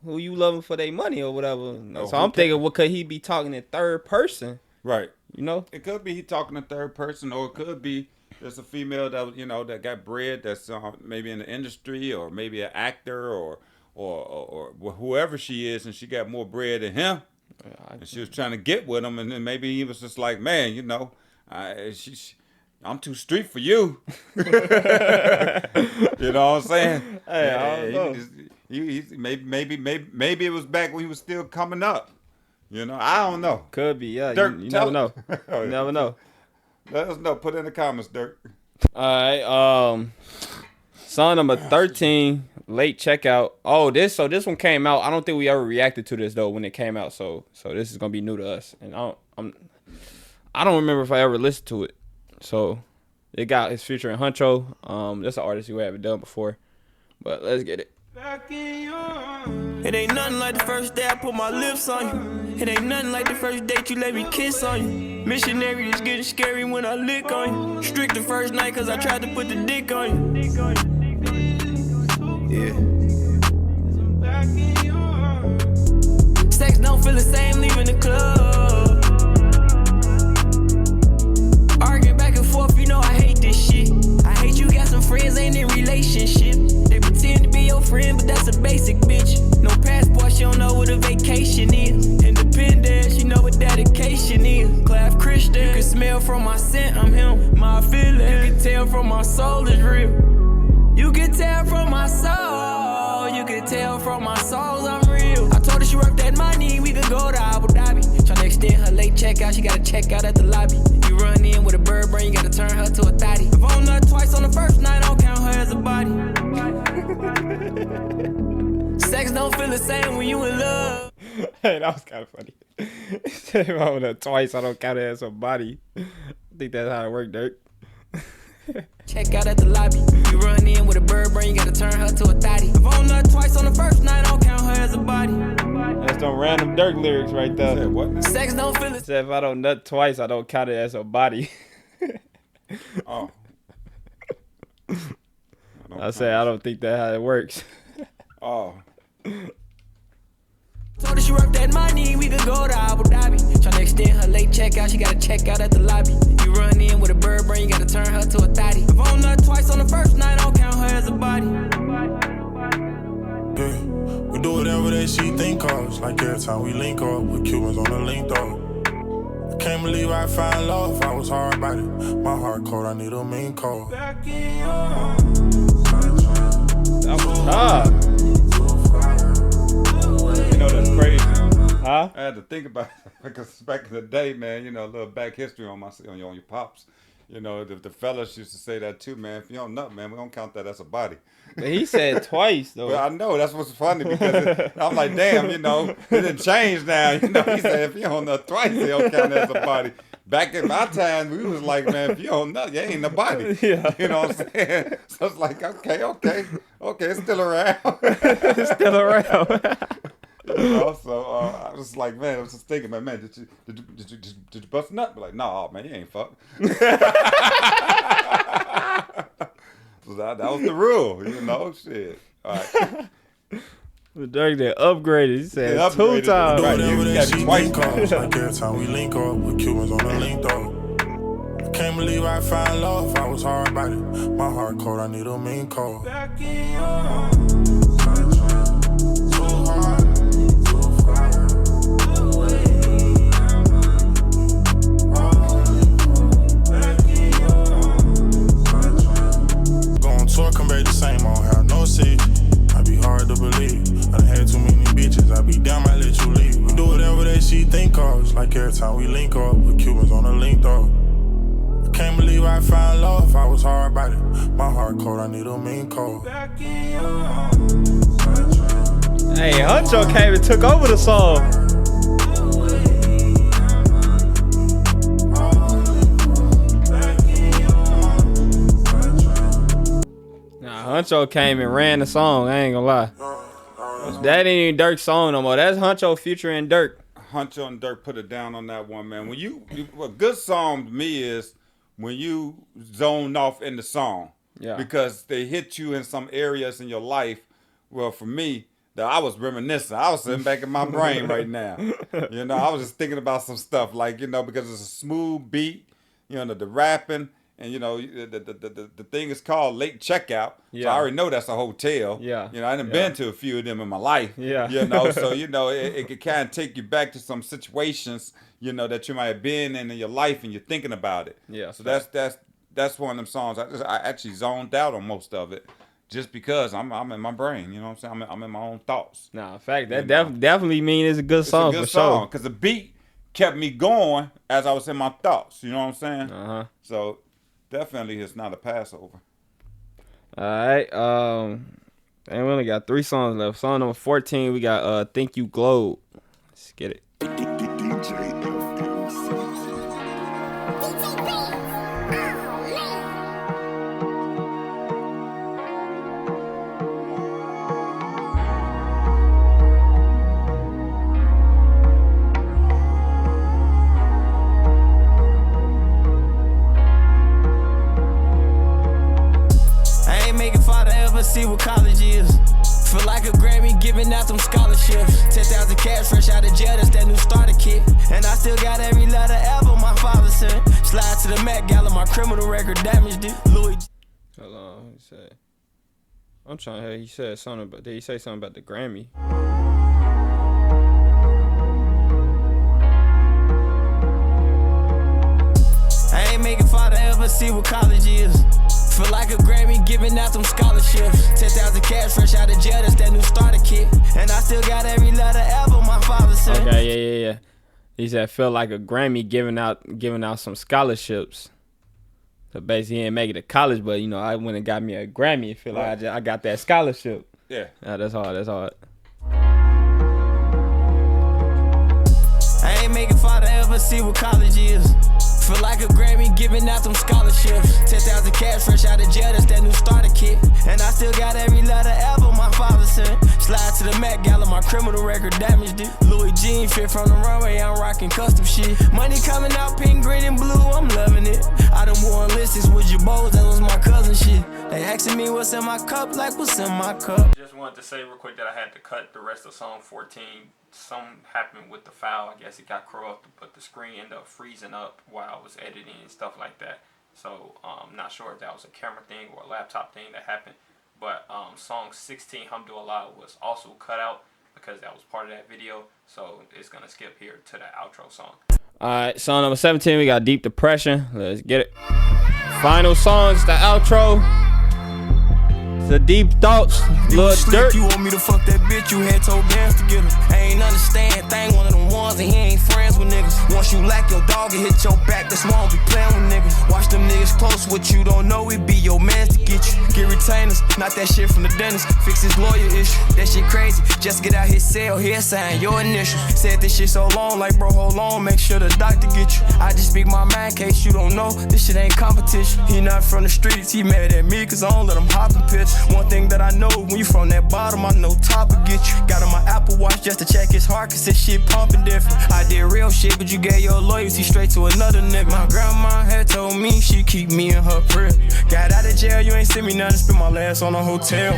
who you loving for their money or whatever. So I'm thinking, what could he be talking in third person? Right. You know, it could be he talking in third person, or it could be there's a female that that got bread that's maybe in the industry, or maybe an actor, or whoever she is, and she got more bread than him, and she was trying to get with him, and then maybe he was just like, man, I'm too street for you. You know what I'm saying? Hey, I don't know. Maybe it was back when he was still coming up. I don't know. Could be, yeah. Durk, you tell never know. us. You never know. Let us know. Put it in the comments, Durk. All right. Song number 13, Late Checkout. Oh, this one came out. I don't think we ever reacted to this though when it came out. So this is gonna be new to us, and I don't remember if I ever listened to it. So it's featuring Huncho. That's an artist we haven't done before, but let's get it. It ain't nothing like the first day I put my lips on you. It ain't nothing like the first date you let me kiss on you. Missionary is getting scary when I lick on you. Strict the first night cause I tried to put the dick on you. Yeah. Sex don't feel the same leaving the club. Arguing back and forth, you know I hate this shit. I hate you got some friends ain't in relationship. They pretend to be your friend, but that's a basic bitch. No passport, she don't know what a vacation is. Independent, she know what dedication is. Class Christian, you can smell from my scent, I'm him. My feeling, you can tell from my soul is real. You can tell from my soul, you can tell from my soul I'm real. I told her she worth that money, we could go to Abu Dhabi. Tryna extend her late checkout, she gotta check out at the lobby. You run in with a bird brain, you gotta turn her to a thotty. If I nut twice on the first night, I don't count her as a body. Sex don't feel the same when you in love. Hey, that was kind of funny. If I went up twice, I don't count it as a body. I think that's how it worked, Durk. Check out at the lobby. You run in with a bird brain, you gotta turn her to a thotty. If I nut twice on the first night, I don't count her as a body. That's some random Durk lyrics right there. Said what now? Sex don't feel the Said if I don't nut twice, I don't count it as a body. Oh. I said I don't think that's how it works. Oh. told her she worth that money, we could go to Abu Dhabi. Tryna extend her late checkout, she gotta check out at the lobby. You run in with a bird brain, you gotta turn her to a thotty. If I nut twice on the first night, I don't count her as a body. Yeah, we do whatever that she think of. Like every time we link up with Cubans on the link though. Can't believe I found love, I was hard about it. My heart cold, I need a mean cold. That was hard. That's crazy. Huh? I had to think about it because back in the day, man, a little back history on your pops. The fellas used to say that too, man. If you don't nut, man, we don't count that as a body. But he said twice though. Well, I know that's what's funny because I'm like, damn, it didn't change now. He said if you don't nut twice, they don't count as a body. Back in my time, we was like, man, if you don't nut, you ain't a body. Yeah. You know what I'm saying? So it's like, okay, it's still around. It's still around. So I was like, man, I was just thinking, man, did you bust a nut? But like, no, man, you ain't fucked. So that was the rule, shit. All right. Durk that upgraded. He said Upgraded. 2 times. Right, Whatever you that got she twice. think of. Like every time we link up with Cubans on the link though. Can't believe I found love, I was hard about it. My heart cold, I need a mean cold. Back in your arms, too hard. Tour come back the same, I don't have no seat. I be hard to believe. I done had too many bitches, I be down, I let you leave. We do whatever that she think of. Like every time we link up with Cubans on the link though. Can't believe I found love, I was hard about it. My heart cold, I need a mean cold. Hey, Huncho came and took over the song. Huncho came and ran the song. I ain't gonna lie. That ain't even Durk's song no more. That's Huncho featuring Durk. Huncho and Durk put it down on that one, man. When a good song to me is when you zone off in the song. Yeah. Because they hit you in some areas in your life. Well, for me, that I was reminiscing. I was sitting back in my brain right now. You know, I was just thinking about some stuff like, you know, because it's a smooth beat, you know, the rapping, and you know, the thing is called late checkout. Yeah. So I already know that's a hotel. Yeah. You know, I done been to a few of them in my life. Yeah. You know, so you know, it could kind of take you back to some situations, you know, that you might have been in your life, and you're thinking about it. Yeah. So that's one of them songs. I actually zoned out on most of it, just because I'm in my brain. You know what I'm saying? I'm in my own thoughts. Nah, in fact, that definitely means it's a good song. It's a good for song sure. because the beat kept me going as I was in my thoughts. You know what I'm saying? Uh-huh. So definitely, it's not a passover. All right. And we only got 3 songs left. Song number 14, we got Think You Glowed. Let's get it. See what college is. Feel like a Grammy giving out them scholarships. 10,000 cash fresh out of jail, that's that new starter kit. And I still got every letter ever my father sent. Slide to the Met Gala, my criminal record damaged it. Louis. Hold on, he said. I'm trying to hear. He said something about. Did he say something about the Grammy? I ain't making father ever see what college is. Feel like a Grammy giving out them scholarships. 10,000 cash fresh out of jail, that's that new starter kit. And I still got every letter ever my father sent. Okay, yeah. He said feel like a Grammy giving out some scholarships. So basically he didn't make it to college, but you know, I went and got me a Grammy. Feel like I got that scholarship. Yeah. That's hard. I ain't making father ever see what college is. Feel like a Grammy giving out them scholarships. 10,000 cash fresh out of jail, that's that new starter kit. And I still got every letter ever my father sent. Slide to the Met Gala, my criminal record damaged it. Louis jean fit from the runway, I'm rocking custom shit. Money coming out pink, green, and blue, I'm loving it. I done worn listings with your bows, that was my cousin shit. They asking me what's in my cup, like what's in my cup. Just wanted to say real quick that I had to cut the rest of song 14. Something happened with the file. I guess it got corrupted, but the screen ended up freezing up while I was editing and stuff like that. So I'm not sure if that was a camera thing or a laptop thing that happened. But song 16, Hamdulillah, was also cut out because that was part of that video. So it's going to skip here to the outro song. All right, song number 17, we got Deep Depression. Let's get it. Final songs, the outro. The Deep Thoughts, Lil Durk. You want me to fuck that bitch, you had told bands to get her. I ain't understand thing, one of them ones, and he ain't friends with niggas. Once you lack your dog and hit your back, that's why I don't be playing with niggas. Watch them niggas close, what you don't know, it be your mans to get you. Get retainers, not that shit from the dentist. Fix his lawyer issue, that shit crazy. Just get out his cell, here sign your initial. Said this shit so long, like bro, hold on, make sure the doctor get you. I just speak my mind, case you don't know, this shit ain't competition. He not from the streets, he mad at me, cause I don't let him hop and pitch. One thing that I know, when you from that bottom, I know top will get you. Got on my Apple Watch just to check his heart, cause his shit pumping different. I did real shit, but you gave your loyalty straight to another nigga. My grandma had told me she keep me in her crib. Got out of jail, you ain't sent me nothing, spent my last on a hotel.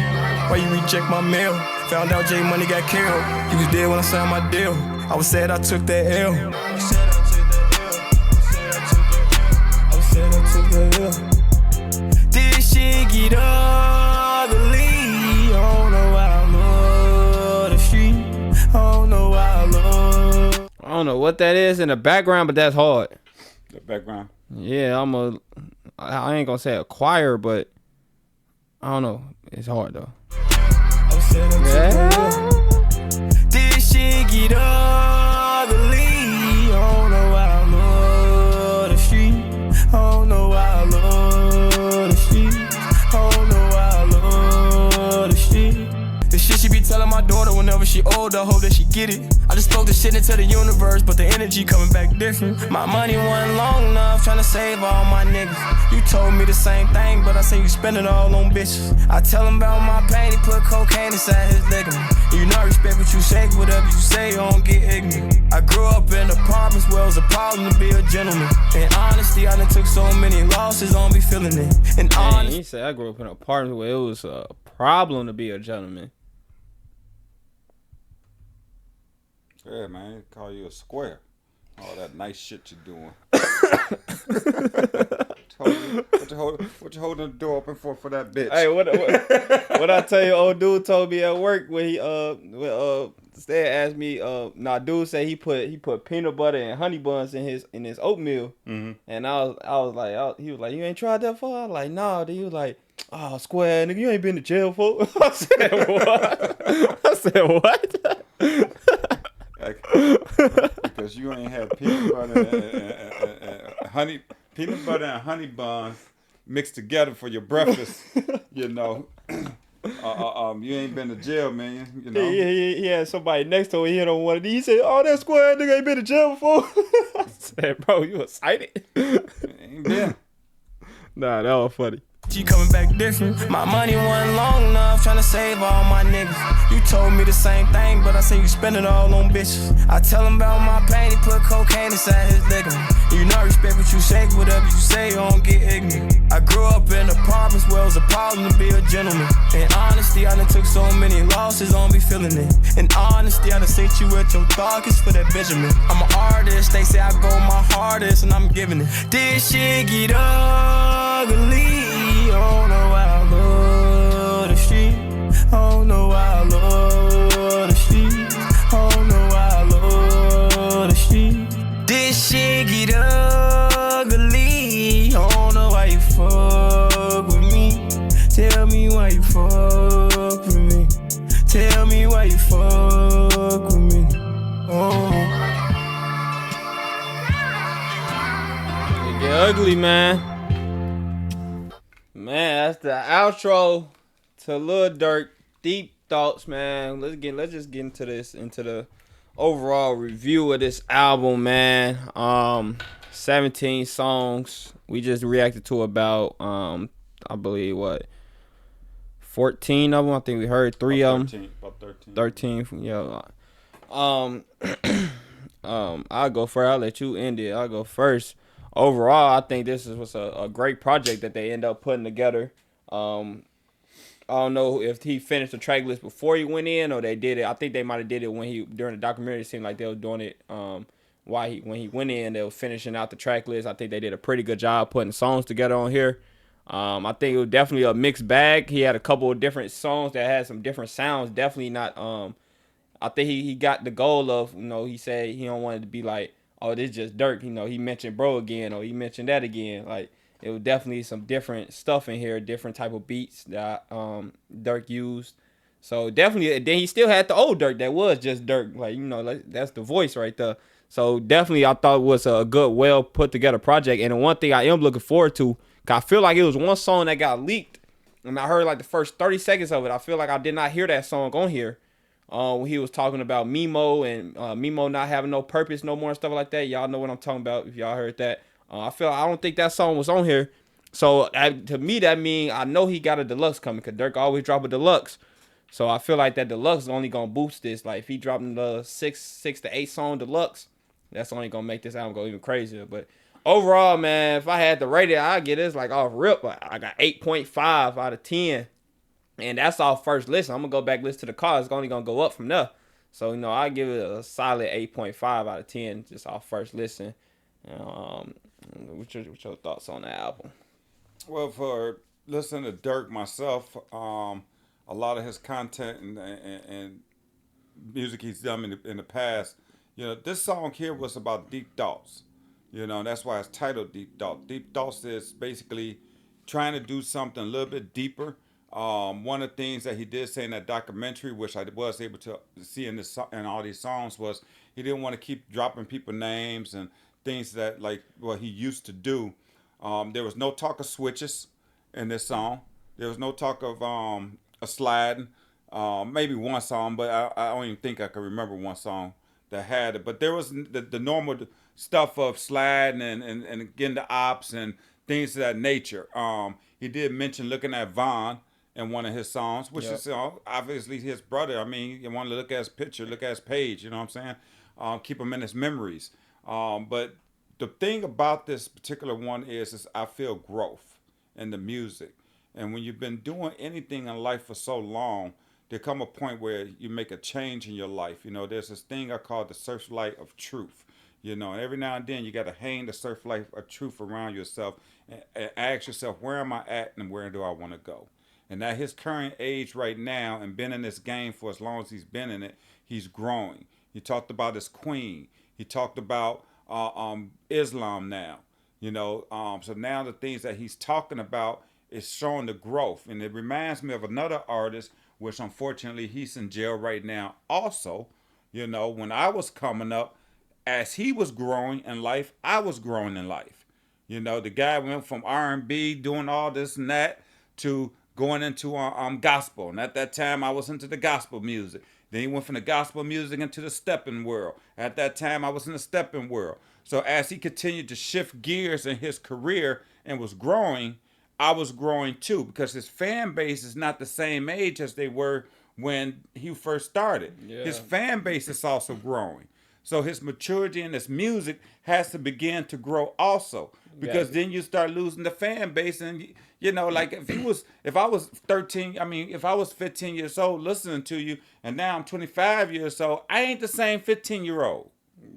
Why you reject my mail? Found out J Money got killed. He was dead when I signed my deal. I was sad I took that L. I took that L. This shit get ugly. I don't know why I love the street. I don't know why I love. I don't know what that is in the background, but that's hard. The background. Yeah, I ain't gonna say a choir, but I don't know. It's hard though. Yeah. This shit get ugly. I don't know why I love the street. I don't know why I love the street. I don't know why I love the street. The shit she be telling my daughter whenever she older, I hope that she get it. I just spoke the shit into the universe, but the energy coming back different. My money wasn't long enough, trying tryna save all my niggas. You told me the same thing, but I say you spend it all on bitches. I tell him about my pain, he put cocaine inside his ligament. You know I respect what you say, whatever you say, you don't get ignorant. I grew up in apartments where it was a problem to be a gentleman. In honesty, I done took so many losses, I don't be feeling it. In honesty, he said I grew up in an apartment where it was a problem to be a gentleman. Yeah, man, they call you a square. All that nice shit you doing. What you holding the door open for that bitch? Hey, what I tell you, old dude told me at work when he Stan asked me, dude said he put peanut butter and honey buns in his oatmeal. Mm-hmm. And I was like, he was like, you ain't tried that before? I was like, nah. Then he was like, oh, square nigga, you ain't been to jail for. I said what? I said what? Because you ain't had peanut butter and honey buns mixed together for your breakfast. You know, you ain't been to jail, man. You know, he had somebody next to him. He hit on one of these. He said, "Oh, that square nigga ain't been to jail before." I said, "Bro, you excited?" Ain't been. Nah, that was funny. She coming back different. My money wasn't long enough, tryna save all my niggas. You told me the same thing, but I say you spend it all on bitches. I tell him about my pain, he put cocaine inside his ligament. You know I respect what you say, whatever you say, you don't get ignorant. I grew up in apartments where it was a problem to be a gentleman. In honesty, I done took so many losses, I don't be feeling it. In honesty, I done sent you at your darkest for that Benjamin. I'm an artist, they say I go my hardest, and I'm giving it. This shit get ugly. Oh no, I love the street. Oh no, I love the street. Oh no, I love the street. This shit get ugly. I don't know why you fuck with me. Tell me why you fuck with me. Tell me why you fuck with me. Oh. It get ugly, man. Man, that's the outro to Lil Durk. Deep thoughts, man. Let's just get into the overall review of this album, man. 17 songs. We just reacted to about I believe 14 of them. I think we heard 3 of them. About 13. Yeah. I'll go first. I'll let you end it. I'll go first. Overall, I think this was a great project that they end up putting together. I don't know if he finished the track list before he went in or they did it. I think they might have did it when during the documentary. It seemed like they were doing it when he went in, they were finishing out the track list. I think they did a pretty good job putting songs together on here. I think it was definitely a mixed bag. He had a couple of different songs that had some different sounds. Definitely not. I think he got the goal of, he said he don't want it to be like, oh, this is just Durk. He mentioned bro again, or he mentioned that again. Like, it was definitely some different stuff in here, different type of beats that Durk used. So definitely, then he still had the old Durk that was just Durk. Like, that's the voice right there. So definitely, I thought it was a good, well put together project. And the one thing I am looking forward to, cause I feel like it was one song that got leaked, and I heard like the first 30 seconds of it. I feel like I did not hear that song on here. When he was talking about Mimo and Mimo not having no purpose no more and stuff like that. Y'all know what I'm talking about if y'all heard that. I don't think that song was on here. So to me, that means I know he got a deluxe coming because Durk always drop a deluxe. So I feel like that deluxe is only going to boost this. Like if he dropping the 6 to 8 song deluxe, that's only going to make this album go even crazier. But overall, man, if I had to rate it, I'd get this like off rip. I got 8.5 out of 10. And that's our first listen. I'm going to go back listen to the car. It's only going to go up from there. So, I give it a solid 8.5 out of 10, just our first listen. What's your thoughts on the album? Well, for listening to Durk myself, a lot of his content and music he's done in the past, this song here was about deep thoughts. That's why it's titled Deep Thoughts. Deep Thoughts is basically trying to do something a little bit deeper. One of the things that he did say in that documentary, which I was able to see in all these songs, was he didn't want to keep dropping people names and things that like what he used to do. There was no talk of switches in this song. There was no talk of a sliding. Maybe one song, but I don't even think I can remember one song that had it. But there was the normal stuff of sliding and getting the ops and things of that nature. He did mention looking at Vaughn in one of his songs, which is obviously his brother. I mean, you want to look at his picture, look at his page. You know what I'm saying? Keep him in his memories. But the thing about this particular one is I feel growth in the music. And when you've been doing anything in life for so long, there come a point where you make a change in your life. You know, there's this thing I call the searchlight of truth. You know, and every now and then you got to hang the searchlight of truth around yourself and ask yourself, where am I at and where do I want to go? And at his current age right now and been in this game for as long as he's been in it, he's growing. He talked about his queen. He talked about Islam now. You know, so now the things that he's talking about is showing the growth. And it reminds me of another artist, which unfortunately he's in jail right now also. You know, when I was coming up, as he was growing in life, I was growing in life. You know, the guy went from R&B, doing all this and that, to going into gospel. And at that time, I was into the gospel music. Then he went from the gospel music into the stepping world. At that time, I was in the stepping world. So as he continued to shift gears in his career and was growing, I was growing too, because his fan base is not the same age as they were when he first started. Yeah. His fan base is also growing. So his maturity in his music has to begin to grow also, because then you start losing the fan base. And you know, like if I was 13, I mean, if I was 15 years old listening to you, and now I'm 25 years old, I ain't the same 15-year-old.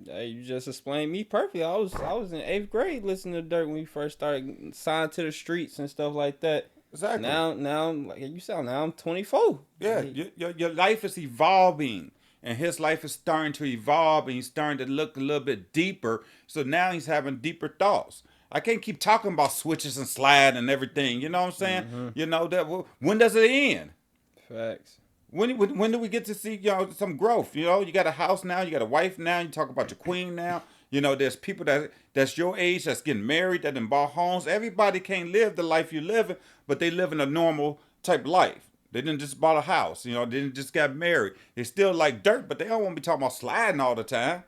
Hey, you just explained me perfectly. I was in 8th grade listening to Durk when we first started, signed to the streets and stuff like that. Exactly. Now, like you said, now I'm 24. Yeah, your life is evolving. And his life is starting to evolve, and he's starting to look a little bit deeper. So now he's having deeper thoughts. I can't keep talking about switches and slide and everything. You know what I'm saying? Mm-hmm. You know, that when does it end? Facts. When do we get to see, you know, some growth? You know, you got a house now, you got a wife now, you talk about your queen now. You know, there's people that's your age that's getting married, that done bought homes. Everybody can't live the life you live, but they live in a normal type life. They didn't just bought a house, you know, they didn't just got married. They still like Durk, but they don't want to be talking about sliding all the time.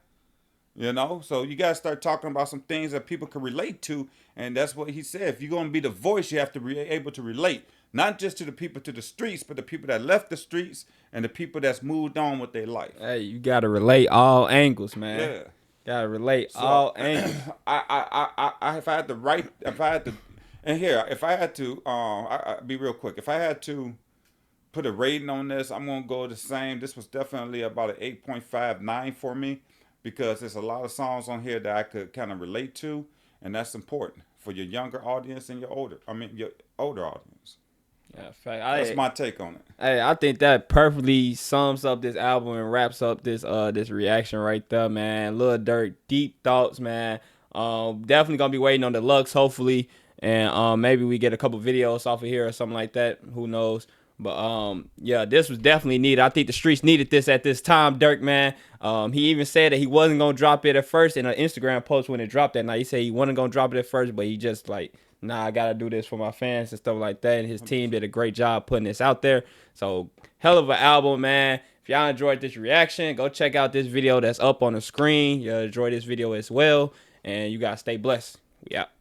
You know, so you got to start talking about some things that people can relate to. And that's what he said. If you're going to be the voice, you have to be able to relate, not just to the people to the streets, but the people that left the streets and the people that's moved on with their life. Hey, you got to relate all angles, man. Yeah. Got to relate all angles. If I had to, be real quick. If I had to put a rating on this, I'm going to go the same. This was definitely about an 8.59 for me, because there's a lot of songs on here that I could kind of relate to, and that's important for your younger audience and your older audience. Yeah, fact. That's my take on it. Hey, I think that perfectly sums up this album and wraps up this reaction right there, man. Lil Durk, deep thoughts, man. Definitely gonna be waiting on the Lux, hopefully, and maybe we get a couple videos off of here or something like that. Who knows? But yeah, this was definitely needed. I think the streets needed this at this time, Durk, man. He even said that he wasn't gonna drop it at first in an Instagram post when it dropped that night. He said he wasn't gonna drop it at first, but he just like, nah, I gotta do this for my fans and stuff like that. And his team did a great job putting this out there. So hell of an album, man. If y'all enjoyed this reaction, go check out this video that's up on the screen. You'll enjoy this video as well. And you guys stay blessed. We out.